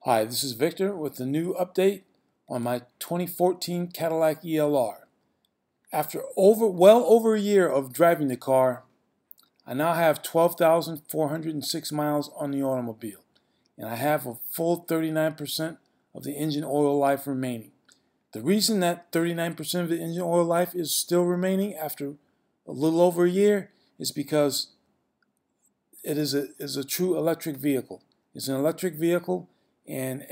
Hi, this is Victor with the new update on my 2014 Cadillac ELR. After well over a year of driving the car, I now have 12,406 miles on the automobile, and I have a full 39% of the engine oil life remaining. The reason that 39% of the engine oil life is still remaining after a little over a year is because it is a true electric vehicle. It's an electric vehicle, and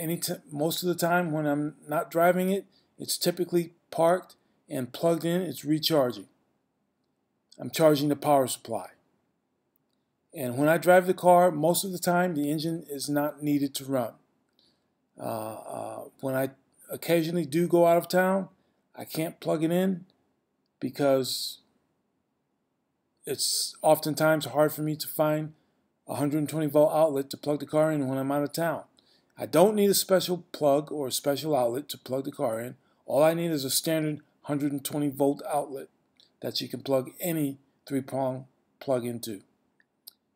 most of the time when I'm not driving it, it's typically parked and plugged in. It's recharging. I'm charging the power supply. And when I drive the car, most of the time the engine is not needed to run. When I occasionally do go out of town, I can't plug it in because it's oftentimes hard for me to find a 120 volt outlet to plug the car in when I'm out of town. I don't need a special plug or a special outlet to plug the car in. All I need is a standard 120 volt outlet that you can plug any 3-prong plug into.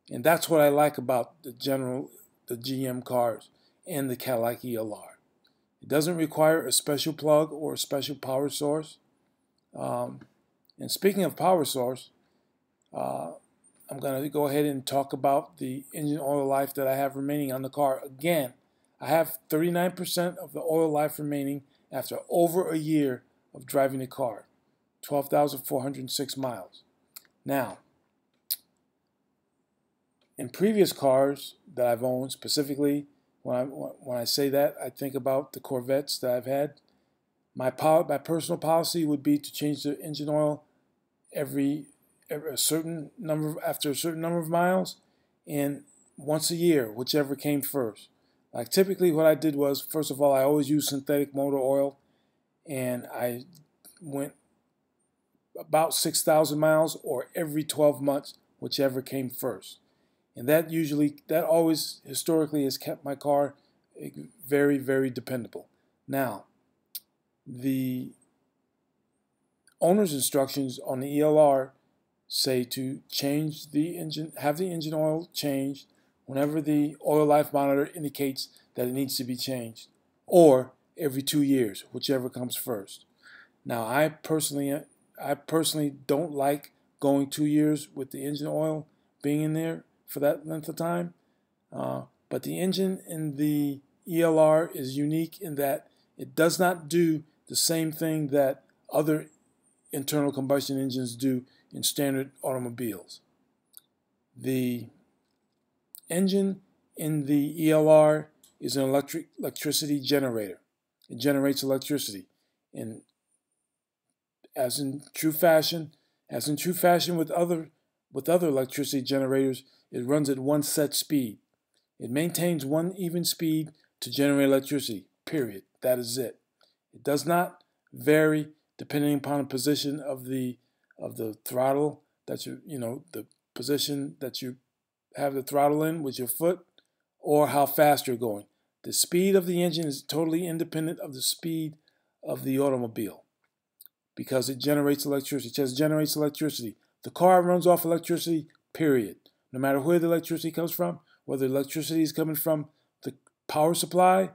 And that's what I like about the GM cars and the Cadillac ELR. It doesn't require a special plug or a special power source. And speaking of power source, I'm going to go ahead and talk about the engine oil life that I have remaining on the car. Again, I have 39% of the oil life remaining after over a year of driving the car, 12,406 miles. Now, in previous cars that I've owned, specifically when I say that, I think about the Corvettes that I've had. My personal policy would be to change the engine oil after a certain number of miles, and once a year, whichever came first. Like typically what I did was, first of all, I always used synthetic motor oil, and I went about 6,000 miles or every 12 months, whichever came first. And that always historically has kept my car very, very dependable. Now, the owner's instructions on the ELR say to change the engine, have the engine oil changed whenever the oil life monitor indicates that it needs to be changed, or every 2 years, whichever comes first. Now, I personally don't like going 2 years with the engine oil being in there for that length of time. But the engine in the ELR is unique in that it does not do the same thing that other internal combustion engines do in standard automobiles. The engine in the ELR is an electricity generator. It generates electricity, and as in true fashion with other electricity generators, it runs at one set speed. It maintains one even speed to generate electricity. Period. That is it. It does not vary depending upon the position of the throttle that the position that you have the throttle in with your foot, or how fast you're going. The speed of the engine is totally independent of the speed of the automobile because it generates electricity. It just generates electricity. The car runs off electricity, period. No matter where the electricity comes from, whether electricity is coming from the power supply,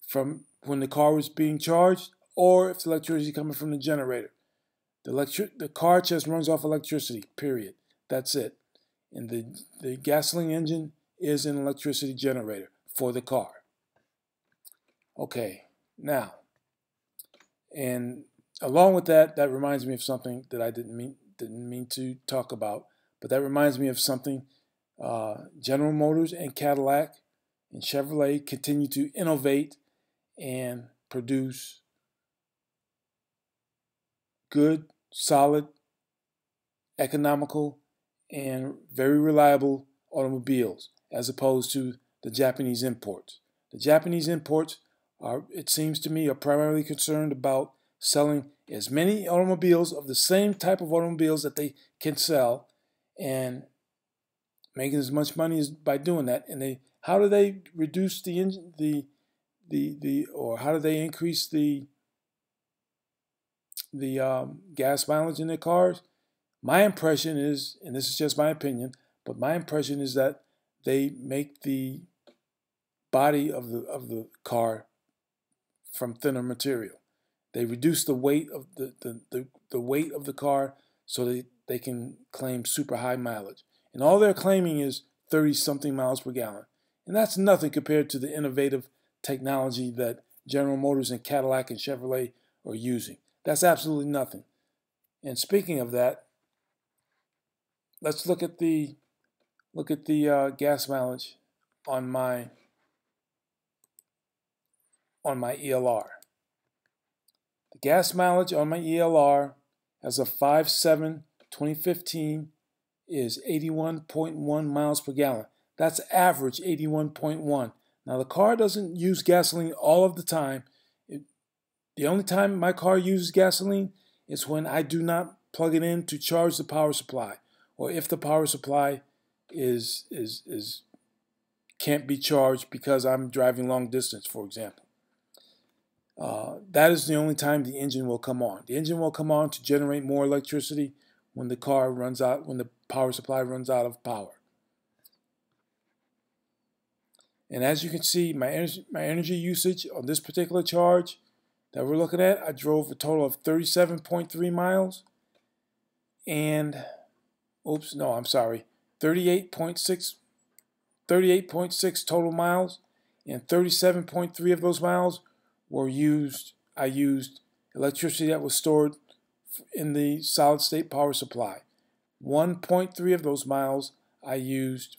from when the car was being charged, or if the electricity is coming from the generator. The car just runs off electricity, period. That's it. And the gasoline engine is an electricity generator for the car. Okay, now, and along with that, that reminds me of something that I didn't mean to talk about, but that reminds me of something General Motors and Cadillac and Chevrolet continue to innovate and produce good, solid, economical, and very reliable automobiles, as opposed to the Japanese imports. The Japanese imports it seems to me, are primarily concerned about selling as many automobiles of the same type of automobiles that they can sell and making as much money as by doing that. And how do they reduce the engine, or how do they increase the gas mileage in their cars? My impression is, and this is just my opinion, but my impression is that they make the body of the car from thinner material. They reduce the weight of the weight of the car so they can claim super high mileage. And all they're claiming is 30-something miles per gallon. And that's nothing compared to the innovative technology that General Motors and Cadillac and Chevrolet are using. That's absolutely nothing. And speaking of that, let's look at the gas mileage on my ELR. The gas mileage on my ELR as of 5/7/2015 is 81.1 miles per gallon. That's average 81.1. Now the car doesn't use gasoline all of the time. The only time my car uses gasoline is when I do not plug it in to charge the power supply, or if the power supply can't be charged because I'm driving long distance, for example. That is the only time the engine will come on. The engine will come on to generate more electricity when the car runs out, when the power supply runs out of power. And as you can see, my energy usage on this particular charge that we're looking at, I drove a total of 37.3 miles and, 38.6 total miles, and 37.3 of those miles I used electricity that was stored in the solid state power supply. 1.3 of those miles I used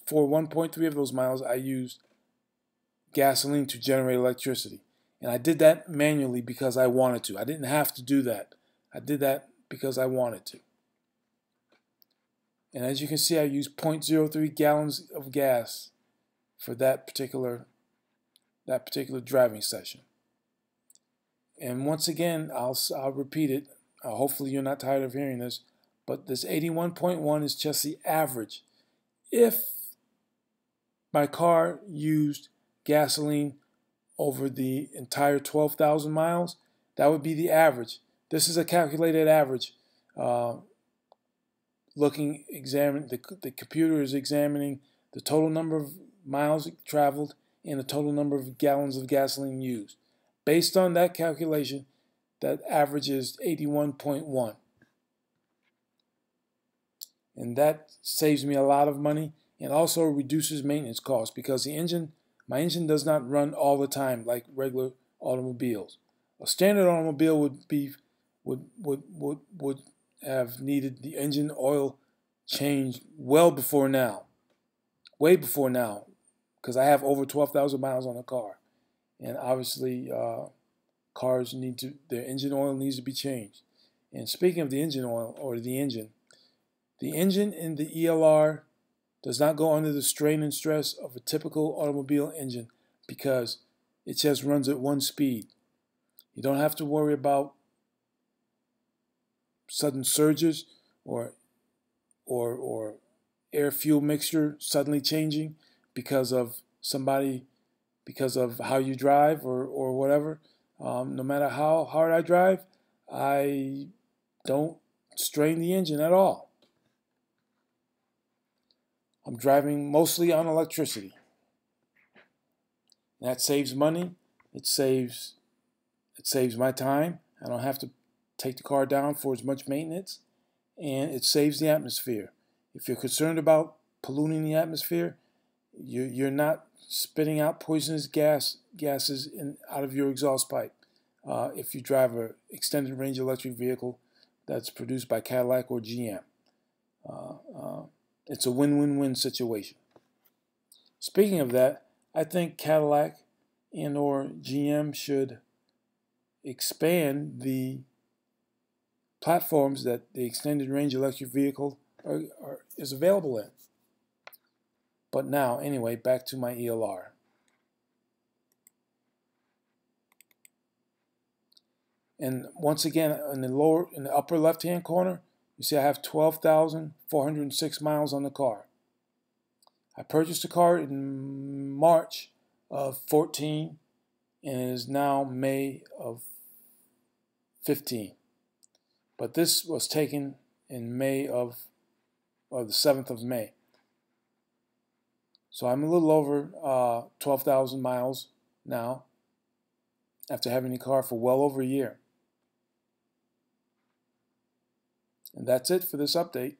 gasoline to generate electricity. And I did that manually because I wanted to. I didn't have to do that. I did that because I wanted to. And as you can see, I used 0.03 gallons of gas for that particular driving session. And once again, I'll repeat it. Hopefully you're not tired of hearing this, but this 81.1 is just the average. If my car used gasoline over the entire 12,000 miles, that would be the average. This is a calculated average. The computer is examining the total number of miles traveled and the total number of gallons of gasoline used. Based on that calculation, that average is 81.1. And that saves me a lot of money and also reduces maintenance costs because my engine does not run all the time like regular automobiles. A standard automobile would have needed the engine oil changed way before now, because I have over 12,000 miles on the car, and obviously cars their engine oil needs to be changed. And speaking of the engine oil or the engine in the ELR does not go under the strain and stress of a typical automobile engine because it just runs at one speed. You don't have to worry about sudden surges or air-fuel mixture suddenly changing because of how you drive or whatever. No matter how hard I drive, I don't strain the engine at all. I'm driving mostly on electricity. That saves money. It saves my time. I don't have to take the car down for as much maintenance, and it saves the atmosphere. If you're concerned about polluting the atmosphere, you're not spitting out poisonous gases out of your exhaust pipe. If you drive an extended range electric vehicle that's produced by Cadillac or GM. It's a win-win-win situation. Speaking of that, I think Cadillac and or GM should expand the platforms that the extended range electric vehicle is available in. But now, anyway, back to my ELR. And once again, in the upper left-hand corner, you see I have 12,406 miles on the car. I purchased the car in March of 14, and it is now May of 15. But this was taken in the 7th of May. So I'm a little over 12,000 miles now after having the car for well over a year. And that's it for this update.